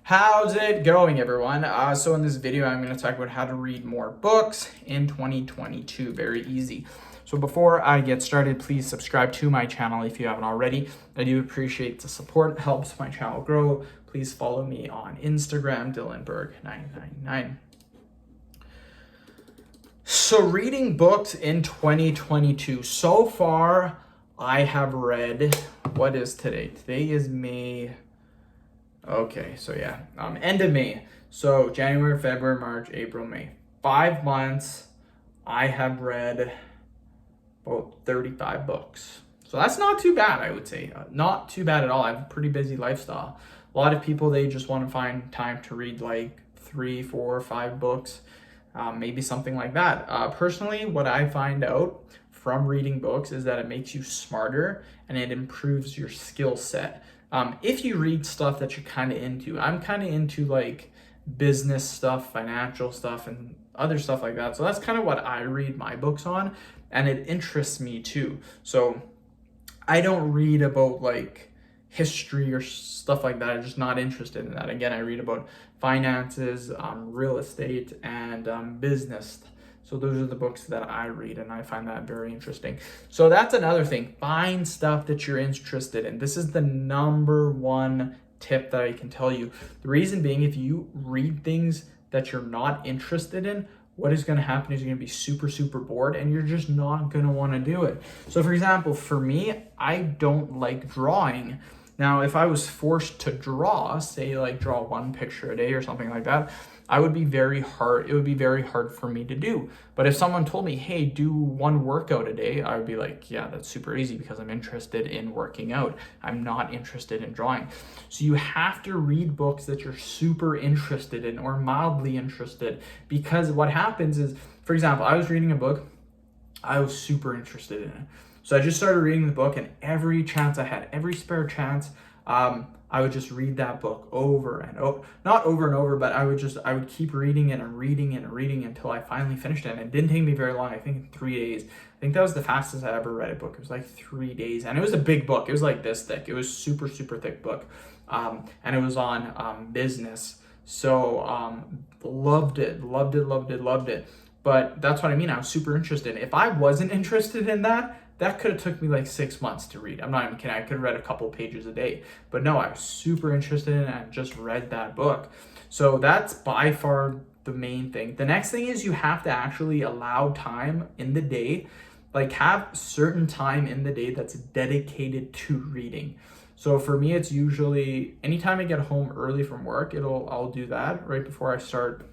How's it going, everyone? So in this video, I'm going to talk about how to read more books in 2022. Very easy. So before I get started, please subscribe to my channel if you haven't already. I do appreciate the support. It helps my channel grow. Please follow me on Instagram, DylanBerg999. So reading books in 2022. So far, I have read, what is today? Today is May. Okay, so yeah, end of May. So January, February, March, April, May. 5 months, I have read about 35 books. So that's not too bad, I would say. Not too bad at all. I have a pretty busy lifestyle. A lot of people, they just want to find time to read like 3, 4, 5 books, maybe something like that. Personally, what I find out from reading books is that it makes you smarter and it improves your skill set. If you read stuff that you're kind of into, I'm kind of into like business stuff, financial stuff, and other stuff like that. So that's kind of what I read my books on, and it interests me too. So I don't read about like history or stuff like that. I'm just not interested in that. Again, I read about finances, real estate, and business. So those are the books that I read, and I find that very interesting. So that's another thing. Find stuff that you're interested in. This is the number one tip that I can tell you. The reason being, if you read things that you're not interested in, what is going to happen is you're going to be super, super bored, and you're just not going to want to do it. So for example, for me, I don't like drawing. Now, if I was forced to draw, say like draw one picture a day or something like that, it would be very hard for me to do. But if someone told me, hey, do one workout a day, I would be like, yeah, that's super easy because I'm interested in working out. I'm not interested in drawing. So you have to read books that you're super interested in or mildly interested, because what happens is, for example, I was reading a book, I was super interested in it. So I just started reading the book, and every chance I had, every spare chance, I would just read that book over and over, not over and over, but I would keep reading it and reading it and reading it until I finally finished it. And it didn't take me very long. I think in 3 days. I think that was the fastest I ever read a book. It was like 3 days, and it was a big book. It was like this thick. It was super, super thick book. And it was on business. So loved it. But that's what I mean. I was super interested. If I wasn't interested in that could have took me like 6 months to read. I'm not even kidding. I could have read a couple pages a day. But no, I was super interested in it and just read that book. So that's by far the main thing. The next thing is you have to actually allow time in the day, like have certain time in the day that's dedicated to reading. So for me, it's usually anytime I get home early from work, I'll do that right before I start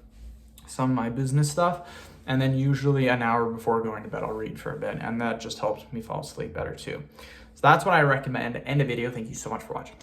some of my business stuff. And then usually an hour before going to bed, I'll read for a bit. And that just helps me fall asleep better too. So that's what I recommend. End of video. Thank you so much for watching.